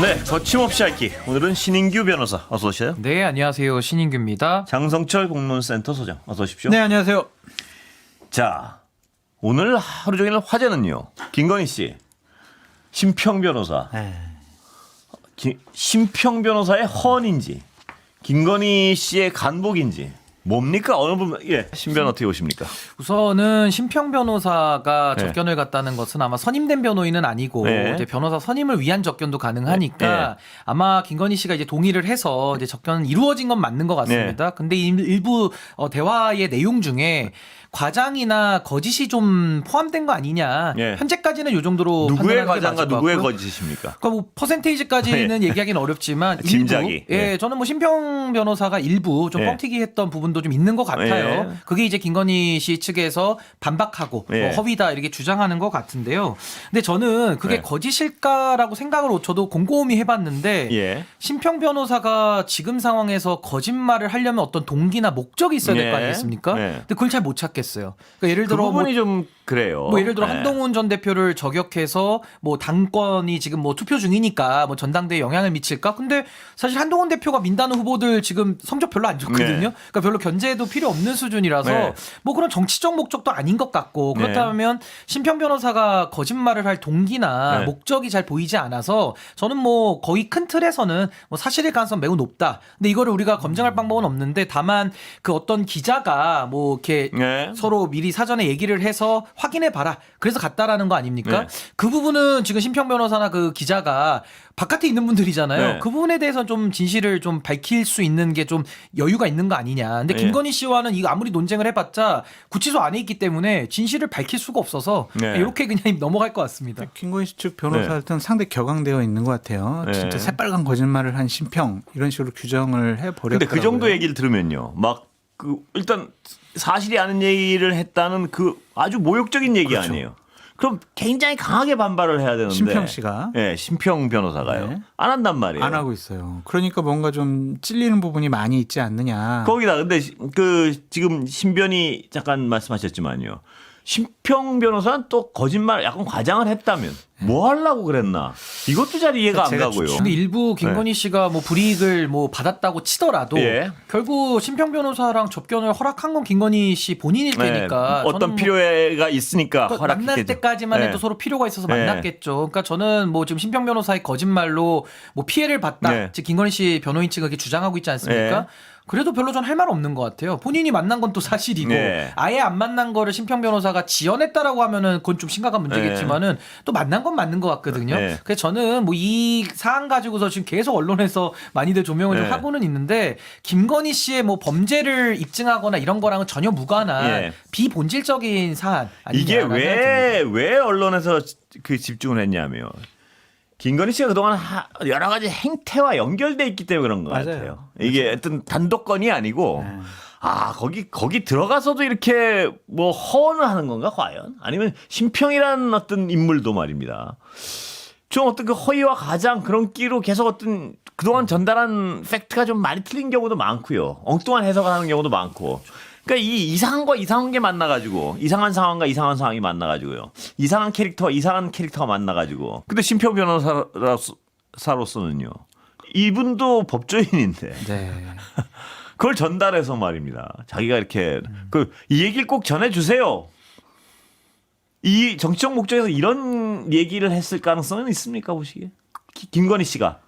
네, 거침없이 알기. 오늘은 신인규 변호사 어서 오세요. 네, 안녕하세요. 신인규입니다. 장성철 공론센터 소장 어서 오십시오. 네, 안녕하세요. 자, 오늘 하루 종일 화제는요. 김건희 씨, 심평 변호사. 심평 변호사의 헌인지, 김건희 씨의 간복인지. 뭡니까? 어느 부분? 예, 신변 어떻게 보십니까? 우선은 심평 변호사가 네. 접견을 갔다는 것은 아마 선임된 변호인은 아니고 네. 이제 변호사 선임을 위한 접견도 가능하니까 네. 아마 김건희 씨가 이제 동의를 해서 이제 접견은 이루어진 건 맞는 것 같습니다. 근데 일부 대화의 내용 중에 과장이나 거짓이 좀 포함된 거 아니냐. 네. 현재까지는 이 정도로 누구의 판단하는 게 과장과 맞을 것 누구의 같고요. 거짓입니까? 그러니까 뭐 퍼센테이지까지는 얘기하기는 어렵지만 짐작이. 일부, 네. 저는 뭐 심평 변호사가 일부 좀 네. 뻥튀기 했던 부분도 좀 있는 것 같아요. 네. 그게 이제 김건희 씨 측에서 반박하고 네. 허위다 이렇게 주장하는 것 같은데요. 근데 저는 그게 네. 거짓일까라고 생각을 저도 곰곰이 해봤는데 예. 심평 변호사가 지금 상황에서 거짓말을 하려면 어떤 동기나 목적이 있어야 될 거 네. 아니겠습니까? 네. 근데 그걸 잘 못 찾겠어요. 그러니까 예를 그 들어 부분이 좀 그래요. 뭐 예를 들어 네. 한동훈 전 대표를 저격해서 뭐 당권이 지금 뭐 투표 중이니까 뭐 전당대에 영향을 미칠까? 근데 사실 한동훈 대표가 민다는 후보들 지금 성적 별로 안 좋거든요. 네. 그러니까 별로 견제도 필요 없는 수준이라서 네. 뭐 그런 정치적 목적도 아닌 것 같고 그렇다면 심평 변호사가 거짓말을 할 동기나 네. 목적이 잘 보이지 않아서 저는 뭐 거의 큰 틀에서는 뭐 사실일 가능성 매우 높다. 근데 이거를 우리가 검증할 방법은 없는데 다만 그 어떤 기자가 뭐 이렇게 네. 서로 미리 사전에 얘기를 해서 확인해 봐라. 그래서 갔다라는 거 아닙니까? 네. 그 부분은 지금 심평 변호사나 그 기자가 바깥에 있는 분들이잖아요. 네. 그 부분에 대해서 좀 진실을 좀 밝힐 수 있는 게 좀 여유가 있는 거 아니냐. 근데 네. 김건희 씨와는 이거 아무리 논쟁을 해봤자 구치소 안에 있기 때문에 진실을 밝힐 수가 없어서 네. 이렇게 그냥 넘어갈 것 같습니다. 김건희 씨 측 변호사들은 상당히 격앙되어 있는 것 같아요. 네. 진짜 새빨간 거짓말을 한 심평 이런 식으로 규정을 해버렸더라고요. 근데 그 정도 얘기를 들으면요. 막 그 일단 사실이 아닌 얘기를 했다는 그 아주 모욕적인 얘기 그렇죠. 아니에요. 그럼 굉장히 강하게 반발을 해야 되는데. 심평 씨가. 네, 심평 변호사가요. 네. 안 한단 말이에요. 안 하고 있어요. 그러니까 뭔가 좀 찔리는 부분이 많이 있지 않느냐. 거기다 근데 그 지금 신변이 잠깐 말씀하셨지만요. 심평 변호사는 또 거짓말 약간 과장을 했다면 뭐 하려고 그랬나? 이것도 잘 이해가 안 제가 가고요. 근데 일부 김건희 씨가 뭐 불이익을 뭐 받았다고 치더라도 예. 결국 심평 변호사랑 접견을 허락한 건 김건희 씨 본인일 네, 테니까 어떤 저는 뭐 필요가 있으니까 그러니까 만날 허락했겠죠. 때까지만 네. 해도 서로 필요가 있어서 네. 만났겠죠. 그러니까 저는 뭐 지금 심평 변호사의 거짓말로 뭐 피해를 봤다. 네. 즉 김건희 씨 변호인 측이 그렇게 주장하고 있지 않습니까? 네. 그래도 별로 전 할 말 없는 것 같아요. 본인이 만난 건 또 사실이고 네. 아예 안 만난 거를 심평 변호사가 지어냈다라고 하면은 그건 좀 심각한 문제겠지만은 또 만난 건 맞는 것 같거든요. 네. 그래서 저는 뭐 이 사안 가지고서 지금 계속 언론에서 많이들 조명을 네. 좀 하고는 있는데 김건희 씨의 뭐 범죄를 입증하거나 이런 거랑은 전혀 무관한 예. 비본질적인 사안 아니냐. 이게 왜 언론에서 그 집중을 했냐면 김건희 씨가 그동안 여러 가지 행태와 연결돼 있기 때문에 그런 것 맞아요. 같아요. 이게 어떤 단독건이 아니고 거기 들어가서도 이렇게 뭐 허언을 하는 건가 과연? 아니면 심평이라는 어떤 인물도 말입니다. 좀 어떤 그 허위와 가장 그런 끼로 계속 어떤 그동안 전달한 팩트가 좀 많이 틀린 경우도 많고요. 엉뚱한 해석을 하는 경우도 많고. 그러니까 이 이상한 이상한 게 만나가지고 이상한 상황과 이상한 상황이 만나가지고요. 이상한 캐릭터와 이상한 캐릭터가 만나가지고. 근데 심평 변호사로서는요. 이분도 법조인인데 네. 그걸 전달해서 말입니다. 자기가 이렇게 이 얘기를 꼭 전해주세요. 이 정치적 목적에서 이런 얘기를 했을 가능성은 있습니까 보시기에? 김건희 씨가.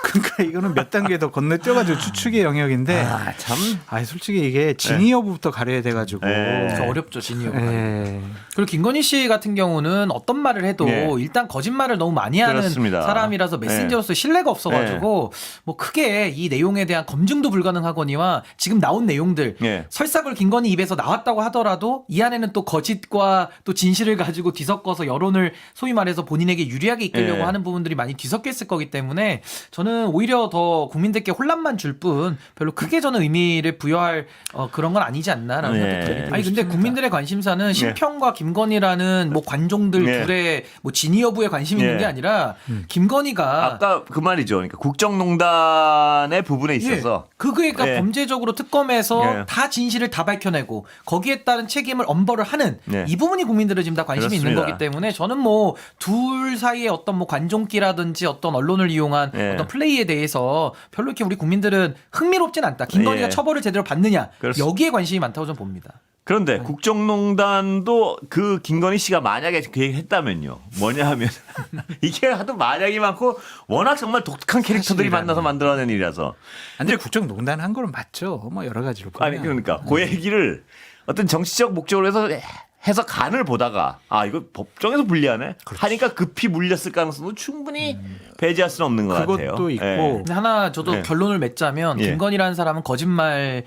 그러니까 이거는 몇 단계 더 건너뛰어가지고 추측의 영역인데. 참. 솔직히 이게 진위 여부부터 가려야 돼가지고. 네. 그래서 어렵죠, 진이요. 예. 그리고 김건희 씨 같은 경우는 어떤 말을 해도 네. 일단 거짓말을 너무 많이 하는 그렇습니다. 사람이라서 메신저로서 신뢰가 없어가지고 뭐 크게 이 내용에 대한 검증도 불가능하거니와 지금 나온 내용들 네. 설사 그 김건희 입에서 나왔다고 하더라도 이 안에는 또 거짓과 또 진실을 가지고 뒤섞어서 여론을 소위 말해서 본인에게 유리하게 이끌려고 네. 하는 부분들이 많이 뒤섞여 있을 거기 때문에 저는 거는 오히려 더 국민들께 혼란만 줄 뿐 별로 크게 저는 의미를 부여할 그런 건 아니지 않나라는 네. 생각이 듭니다. 아니 근데 국민들의 관심사는 심평과 김건희라는 뭐 관종들 네. 둘의 뭐 진위 여부에 관심이 있는 네. 게 아니라 김건희가 아까 그 말이죠. 그러니까 국정농단의 부분에 있어서 그거가 예. 범죄적으로 특검에서 예. 다 진실을 다 밝혀내고 거기에 따른 책임을 엄벌을 하는 네. 이 부분이 국민들은 지금 다 관심이 있는 그렇습니다. 거기 때문에 저는 뭐 둘 사이에 어떤 뭐 관종기라든지 어떤 언론을 이용한 예. 어떤 플레이에 대해서 별로 이렇게 우리 국민들은 흥미롭진 않다. 김건희가 예. 처벌을 제대로 받느냐 그렇습니다. 여기에 관심이 많다고 저는 봅니다. 그런데 국정농단도 그 김건희 씨가 만약에 그 얘기를 했다면요. 뭐냐 하면 이게 하도 만약이 많고 워낙 정말 독특한 캐릭터들이 사실이라는. 만나서 만들어낸 일이라서 근데 국정농단 한 거는 맞죠. 뭐 여러 가지로. 아니 그러니까 그 얘기를 어떤 정치적 목적으로 해서 간을 보다가 아 이거 법정에서 불리하네 하니까 급히 물렸을 가능성도 충분히 배제할 수는 없는 것 같아요. 그것도 있고. 예. 근데 하나 저도 네. 결론을 맺자면 예. 김건희라는 사람은 거짓말을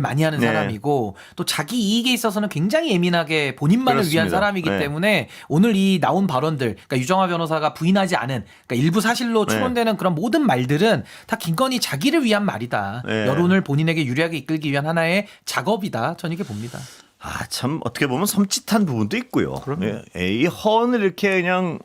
많이 하는 네. 사람이고 또 자기 이익에 있어서는 굉장히 예민하게 본인만을 위한 그렇습니다. 사람이기 네. 때문에 오늘 이 나온 발언들 그러니까 유정화 변호사가 부인하지 않은 그러니까 일부 사실로 네. 추론되는 그런 모든 말들은 다 김건희 자기를 위한 말이다. 네. 여론을 본인에게 유리하게 이끌기 위한 하나의 작업이다. 저는 이렇게 봅니다. 아, 참 어떻게 보면 섬찟한 부분도 있고요. 예, 이 허언을 이렇게 그냥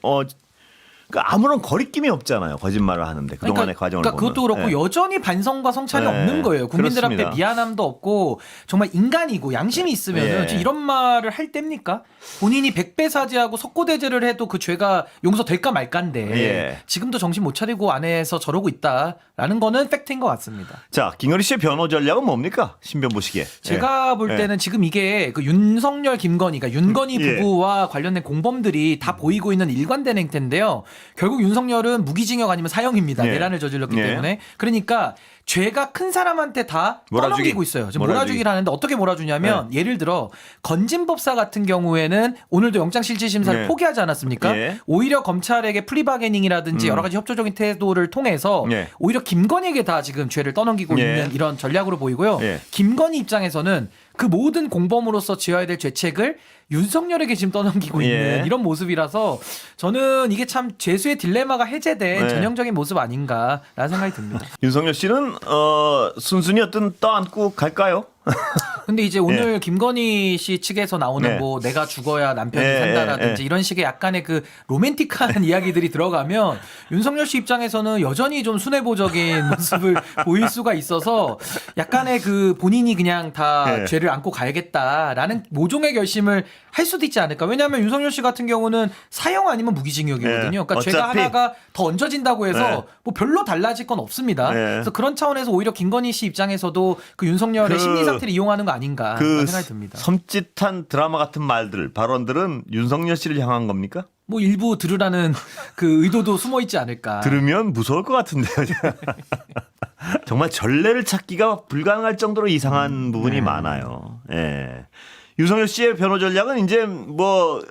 그러니까 아무런 거리낌이 없잖아요. 거짓말을 하는데 그동안의 과정을 그러니까 보면. 그것도 그렇고 예. 여전히 반성과 성찰이 네. 없는 거예요. 국민들 그렇습니다. 앞에 미안함도 없고 정말 인간이고 양심이 있으면 예. 이런 말을 할 때입니까? 본인이 100배 사죄하고 석고대죄를 해도 그 죄가 용서될까 말까인데 예. 지금도 정신 못 차리고 안에서 저러고 있다라는 거는 팩트인 것 같습니다. 자, 김건희 씨의 변호 전략은 뭡니까? 신변 보시기에. 제가 볼 때는 지금 이게 그 윤석열, 김건희, 그러니까 윤건희 예. 부부와 관련된 공범들이 다 보이고 있는 일관된 행태인데요. 결국 윤석열은 무기징역 아니면 사형입니다. 예. 내란을 저질렀기 예. 때문에. 그러니까 죄가 큰 사람한테 다 몰아주기. 떠넘기고 있어요. 지금 몰아주기. 몰아주기를 하는데 어떻게 몰아주냐면 예를 들어 건진법사 같은 경우에는 오늘도 영장실질심사를 예. 포기하지 않았습니까? 예. 오히려 검찰에게 프리바게닝이라든지 여러 가지 협조적인 태도를 통해서 예. 오히려 김건희에게 다 지금 죄를 떠넘기고 예. 있는 이런 전략으로 보이고요. 예. 김건희 입장에서는 그 모든 공범으로서 지어야 될 죄책을 윤석열에게 지금 떠넘기고 있는 예. 이런 모습이라서 저는 이게 참 죄수의 딜레마가 해제된 네. 전형적인 모습 아닌가라는 생각이 듭니다. 윤석열 씨는 순순히 어떤 떠안고 갈까요? 근데 이제 오늘 김건희 씨 측에서 나오는 네. 뭐 내가 죽어야 남편이 예, 산다라든지 예, 예. 이런 식의 약간의 그 로맨틱한 이야기들이 들어가면 윤석열 씨 입장에서는 여전히 좀 순애보적인 모습을 보일 수가 있어서 약간의 그 본인이 그냥 다 예. 죄를 안고 가야겠다라는 모종의 결심을 할 수도 있지 않을까. 왜냐하면 윤석열 씨 같은 경우는 사형 아니면 무기징역이거든요. 예. 그러니까 죄가 어차피. 하나가 더 얹어진다고 해서 예. 뭐 별로 달라질 건 없습니다. 예. 그래서 그런 차원에서 오히려 김건희 씨 입장에서도 그 윤석열의 그- 심리 상태를 이용하는 거 아닌가 그 그런 생각이 듭니다. 섬찟한 드라마 같은 말들, 발언들은 윤석열 씨를 향한 겁니까? 뭐 일부 들으라는 그 의도도 숨어 있지 않을까. 들으면 무서울 것 같은데요. 정말 전례를 찾기가 불가능할 정도로 이상한 부분이 많아요. 예. 윤석열 씨의 변호 전략은 이제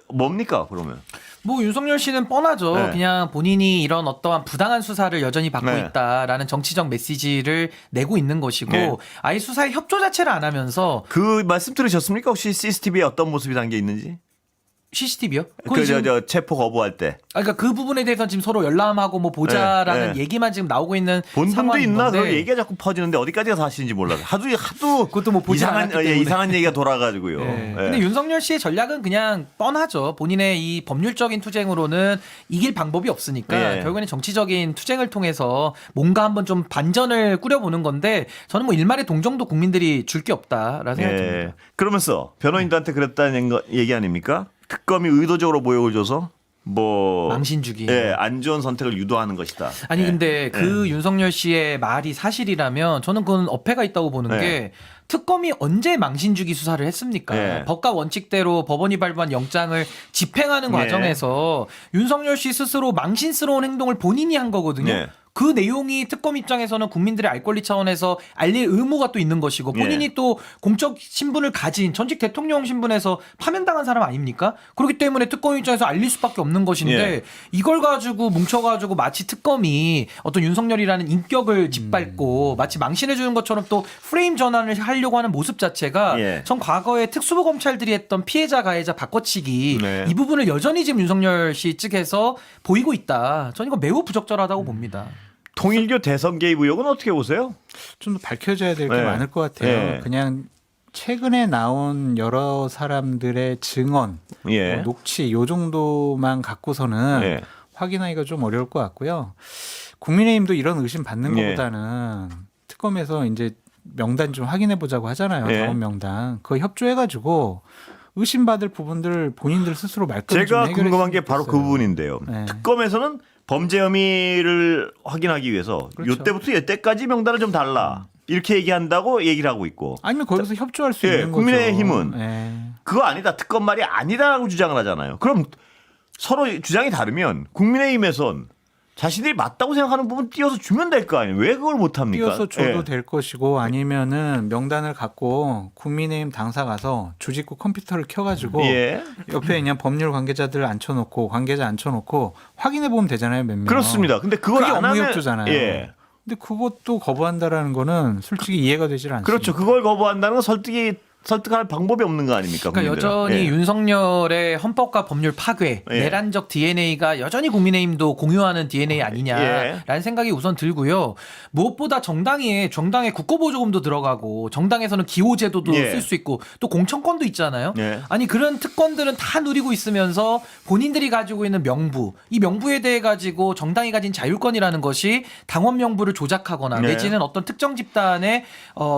뭡니까 그러면? 뭐 윤석열 씨는 뻔하죠. 네. 그냥 본인이 이런 어떠한 부당한 수사를 여전히 받고 네. 있다라는 정치적 메시지를 내고 있는 것이고 네. 아예 수사에 협조 자체를 안 하면서 그 말씀 들으셨습니까? 혹시 CCTV에 어떤 모습이 담겨 있는지? CCTV요? 저 체포 거부할 때. 그러니까 그 부분에 대해서 지금 서로 열람하고 뭐 보자라는 네. 얘기만 지금 나오고 있는 본 분도 상황인 있나? 건데 그런 얘기가 자꾸 퍼지는데 어디까지가 사실인지 몰라서 하도 그것도 뭐 보지 이상한 않았기 때문에. 이상한 얘기가 돌아가지고요. 네. 예. 근데 윤석열 씨의 전략은 그냥 뻔하죠. 본인의 이 법률적인 투쟁으로는 이길 방법이 없으니까 예. 결국에는 정치적인 투쟁을 통해서 뭔가 한번 좀 반전을 꾸려보는 건데 저는 뭐 일말의 동정도 국민들이 줄 게 없다라는 생각이 듭니다. 그러면서 변호인들한테 그랬다는 얘기 아닙니까? 특검이 의도적으로 모욕을 줘서 망신 주기. 안 좋은 선택을 유도하는 것이다. 아니 예. 근데 그 윤석열 씨의 말이 사실이라면 저는 그건 어폐가 있다고 보는 네. 게 특검이 언제 망신주기 수사를 했습니까? 네. 법과 원칙대로 법원이 발부한 영장을 집행하는 네. 과정에서 윤석열 씨 스스로 망신스러운 행동을 본인이 한 거거든요. 네. 그 내용이 특검 입장에서는 국민들의 알 권리 차원에서 알릴 의무가 또 있는 것이고 본인이 네. 또 공적 신분을 가진 전직 대통령 신분에서 파면당한 사람 아닙니까? 그렇기 때문에 특검 입장에서 알릴 수밖에 없는 것인데 예. 이걸 가지고 뭉쳐가지고 마치 특검이 어떤 윤석열이라는 인격을 짓밟고 마치 망신해주는 것처럼 또 프레임 전환을 하려고 하는 모습 자체가 예. 전 과거에 특수부 검찰들이 했던 피해자 가해자 바꿔치기 네. 이 부분을 여전히 지금 윤석열 씨 측에서 보이고 있다. 저는 이거 매우 부적절하다고 봅니다. 통일교 대선 개입 의혹은 어떻게 보세요? 좀 더 밝혀져야 될 게 네. 많을 것 같아요. 네. 그냥 최근에 나온 여러 사람들의 증언, 예. 녹취 요 정도만 갖고서는 예. 확인하기가 좀 어려울 것 같고요. 국민의힘도 이런 의심 받는 예. 것보다는 특검에서 이제 명단 좀 확인해 보자고 하잖아요. 예. 당원 명단. 그거 협조해가지고 의심받을 부분들 본인들 스스로 말끔히 좀 제가 해결했으면 궁금한 게 바로 그 좋겠어요. 부분인데요. 네. 특검에서는 범죄 혐의를 확인하기 위해서 그렇죠. 이때부터 이때까지 명단을 좀 달라 이렇게 얘기한다고 얘기를 하고 있고 아니면 거기서 협조할 수 예, 있는 거죠. 국민의힘은 예. 그거 아니다 특검 말이 아니다라고 주장을 하잖아요. 그럼 서로 주장이 다르면 국민의힘에선 자신들이 맞다고 생각하는 부분 띄워서 주면 될 거 아니에요. 왜 그걸 못 합니까? 띄어서 줘도 예. 될 것이고 아니면은 명단을 갖고 국민의힘 당사 가서 주짓구 컴퓨터를 켜가지고 예. 옆에 그냥 법률 관계자들 앉혀놓고 관계자 앉혀놓고 확인해 보면 되잖아요, 몇 명. 그렇습니다. 근데 그걸 그게 안 하면 업무협조잖아요. 예. 근데 그것도 거부한다라는 거는 솔직히 이해가 되질 않습니다. 그렇죠. 그걸 거부한다는 건 설득할 방법이 없는 거 아닙니까? 그러니까 국민들은. 여전히 예. 윤석열의 헌법과 법률 파괴, 예. 내란적 DNA가 여전히 국민의힘도 공유하는 DNA 아니냐라는 예. 생각이 우선 들고요. 무엇보다 정당에 국고보조금도 들어가고 정당에서는 기호제도도 예. 쓸 수 있고 또 공천권도 있잖아요. 예. 아니 그런 특권들은 다 누리고 있으면서 본인들이 가지고 있는 명부, 이 명부에 대해 가지고 정당이 가진 자율권이라는 것이 당원 명부를 조작하거나 네. 내지는 어떤 특정 집단의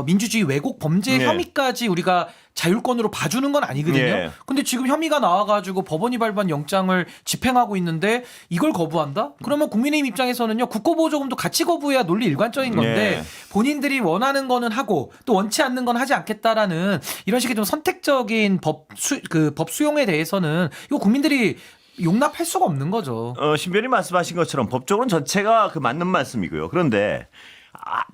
민주주의 왜곡 범죄 네. 혐의까지 우리가 자율권으로 봐주는 건 아니거든요. 예. 근데 지금 혐의가 나와가지고 법원이 발부한 영장을 집행하고 있는데 이걸 거부한다? 그러면 국민의힘 입장에서는요 국고보조금도 같이 거부해야 논리 일관적인 건데 예. 본인들이 원하는 거는 하고 또 원치 않는 건 하지 않겠다라는 이런 식의 좀 선택적인 법 수용에 대해서는 이거 국민들이 용납할 수가 없는 거죠. 신변이 말씀하신 것처럼 법적으로는 전체가 그 맞는 말씀이고요. 그런데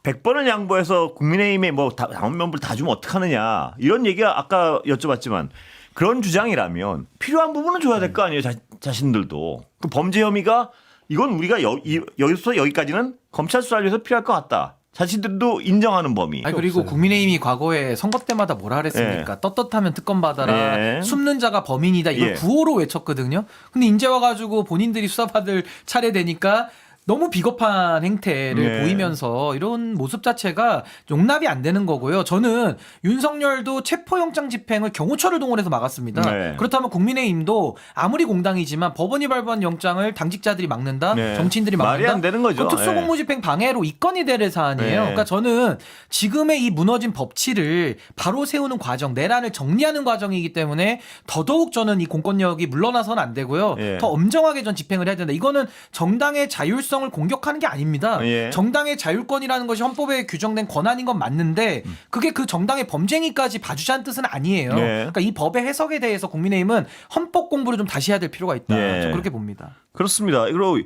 100번을 양보해서 국민의힘에 뭐 당원 명부를 다 주면 어떡하느냐 이런 얘기가 아까 여쭤봤지만 그런 주장이라면 필요한 부분은 줘야 될 거 아니에요. 자신들도. 그 범죄 혐의가 이건 우리가 여기서 여기까지는 검찰 수사를 위해서 필요할 것 같다. 자신들도 인정하는 범위. 아니, 그리고 국민의힘이 과거에 선거 때마다 뭐라 그랬습니까? 예. 떳떳하면 특검 받아라. 예. 숨는 자가 범인이다. 이걸 예. 구호로 외쳤거든요. 근데 이제 와가지고 본인들이 수사받을 차례 되니까 너무 비겁한 행태를 네. 보이면서 이런 모습 자체가 용납이 안 되는 거고요. 저는 윤석열도 체포영장 집행을 경호처를 동원해서 막았습니다. 네. 그렇다면 국민의힘도 아무리 공당이지만 법원이 발부한 영장을 당직자들이 막는다, 네. 정치인들이 막는다. 말이 안 되는 거죠. 그건 특수공무집행 방해로 입건이 될 사안이에요. 네. 그러니까 저는 지금의 이 무너진 법치를 바로 세우는 과정, 내란을 정리하는 과정이기 때문에 더더욱 저는 이 공권력이 물러나서는 안 되고요. 네. 더 엄정하게 전 집행을 해야 된다. 이거는 정당의 자율성을 공격하는 게 아닙니다. 예. 정당의 자율권이라는 것이 헌법에 규정된 권한인 건 맞는데 그게 그 정당의 범죄행위까지 봐주자는 뜻은 아니에요. 네. 그러니까 이 법의 해석에 대해서 국민의힘은 헌법 공부를 좀 다시 해야 될 필요가 있다. 예. 저는 그렇게 봅니다. 그렇습니다. 그리고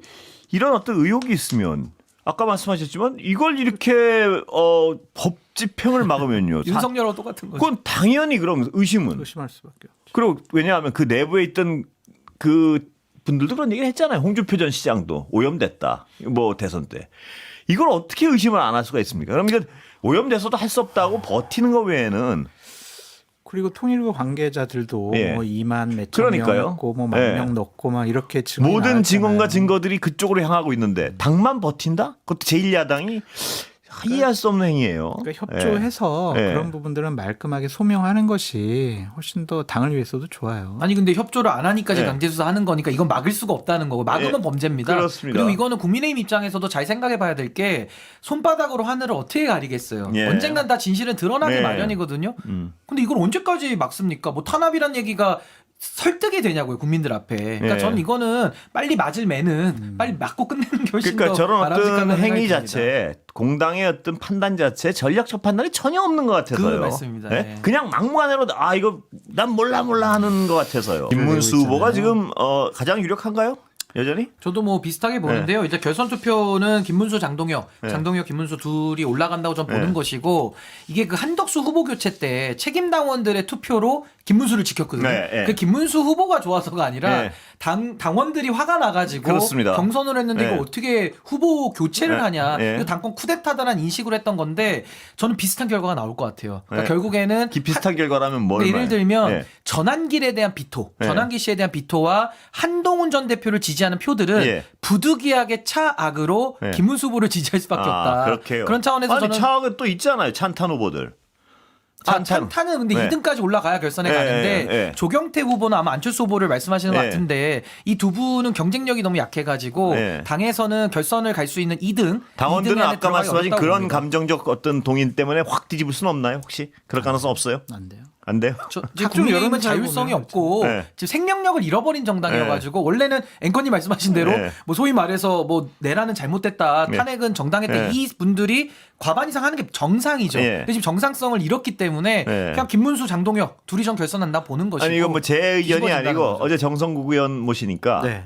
이런 어떤 의혹이 있으면 아까 말씀하셨지만 이걸 이렇게 법 집행을 막으면요. 윤석열하고 똑같은 거죠. 그건 당연히 그럼 의심은. 의심할 수밖에 없죠. 그리고 왜냐하면 그 내부에 있던 그 분들도 그런 얘기를 했잖아요. 홍준표 전 시장도 오염됐다. 뭐 대선 때. 이걸 어떻게 의심을 안 할 수가 있습니까? 그럼 이건 오염돼서도 할 수 없다고 버티는 거 외에는 그리고 통일부 관계자들도 예. 뭐 2만 몇천 명 그러니까요. 넣고 뭐 예. 10,000명 넣고 막 이렇게 증언이 모든 나왔잖아요. 증언과 증거들이 그쪽으로 향하고 있는데 당만 버틴다? 그것도 제1야당이 이해할 수 없는 행위예요. 그러니까 협조해서 예. 그런 부분들은 말끔하게 소명하는 것이 훨씬 더 당을 위해서도 좋아요. 아니 근데 협조를 안 하니까지 네. 강제 수사하는 거니까 이건 막을 수가 없다는 거고 막으면 네. 범죄입니다. 그렇습니다. 그리고 이거는 국민의힘 입장에서도 잘 생각해 봐야 될 게 손바닥으로 하늘을 어떻게 가리겠어요. 예. 언젠간 다 진실은 드러나기 네. 마련이거든요. 근데 이걸 언제까지 막습니까? 뭐 탄압이란 얘기가 설득이 되냐고요 국민들 앞에. 그러니까 네. 저는 이거는 빨리 맞을 매는 빨리 맞고 끝내는 게 훨씬 그러니까 더 저런 바람직하다는 어떤 행위 생각이 듭니다. 자체, 공당의 어떤 판단 자체, 전략적 판단이 전혀 없는 것 같아서요. 그 말씀입니다. 네? 네. 그냥 막무가내로 이거 난 몰라 하는 것 같아서요. 김문수 후보가 지금 가장 유력한가요? 여전히? 저도 뭐 비슷하게 보는데요. 이제 결선 투표는 김문수, 장동혁, 김문수 둘이 올라간다고 전 보는 것이고 이게 그 한덕수 후보 교체 때 책임 당원들의 투표로 김문수를 지켰거든요. 네, 네. 그 김문수 후보가 좋아서가 아니라 네. 당원들이 화가 나가지고 그렇습니다. 경선을 했는데 네. 이거 어떻게 후보 교체를 네. 하냐. 네. 이거 당권 쿠데타다라는 인식으로 했던 건데 저는 비슷한 결과가 나올 것 같아요. 그러니까 네. 결국에는 비슷한 결과라면 뭘 예를 들면 네. 전한길에 대한 비토, 네. 전한길 씨에 대한 비토와 한동훈 전 대표를 지지하는 표들은 예. 부득이하게 차악으로 네. 김문수 후보를 지지할 수밖에 없다. 그렇게요. 그런 차원에서 아니, 저는 차악은 또 있잖아요. 찬탄 후보들. 찬탄은 근데 네. 2등까지 올라가야 결선에 네, 가는데 네. 조경태 후보는 아마 안철수 후보를 말씀하시는 것 네. 같은데 이 두 분은 경쟁력이 너무 약해가지고 네. 당에서는 결선을 갈 수 있는 2등 당원들은 2등 안에 아까 들어가기 말씀하신 어렵다고 그런 봅니다. 감정적 어떤 동인 때문에 확 뒤집을 수는 없나요? 혹시 그럴 가능성 없어요? 안 돼요. 안 돼요? 이제 각종 국민의힘은 여론조사 자율성이 보면 없고 네. 지금 생명력을 잃어버린 정당이어가지고 원래는 앵커님 말씀하신 대로 네. 뭐 소위 말해서 뭐 내란은 잘못됐다, 네. 탄핵은 정당했다 네. 이 분들이 과반 이상 하는 게 정상이죠. 네. 근데 지금 정상성을 잃었기 때문에 네. 그냥 김문수, 장동혁 둘이 전 결선한다 보는 것이고. 아니 이건 뭐 제 의견이 뒤집어진다는 아니고 거죠. 어제 정성국 의원 모시니까 네.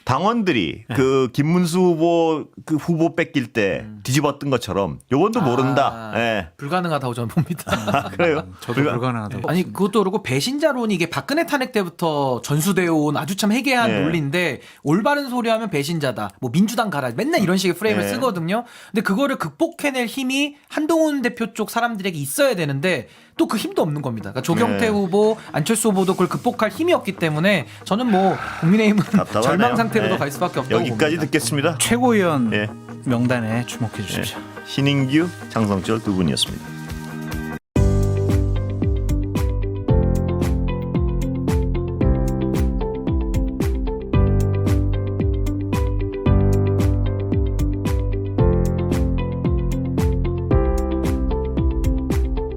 당원들이 그 김문수 후보 그 후보 뺏길 때 뒤집었던 것처럼 요번도 모른다. 예. 불가능하다고 저는 봅니다. 아, 그래요? 저도 불가능하다고. 아니 그것도 그렇고 배신자론이 이게 박근혜 탄핵 때부터 전수되어 온 아주 참 해괴한 네. 논리인데 올바른 소리 하면 배신자다. 뭐 민주당 가라. 맨날 이런 식의 프레임을 네. 쓰거든요. 근데 그거를 극복해낼 힘이 한동훈 대표 쪽 사람들에게 있어야 되는데 또 그 힘도 없는 겁니다. 그러니까 조경태 네. 후보, 안철수 후보도 그걸 극복할 힘이 없기 때문에 저는 뭐 국민의힘은 답답하네요. 절망 상태로 네. 갈 수밖에 없다고 여기까지 봅니다. 듣겠습니다. 최고위원 예. 명단에 주목해 주십시오. 신인규, 장성철 두 분이었습니다.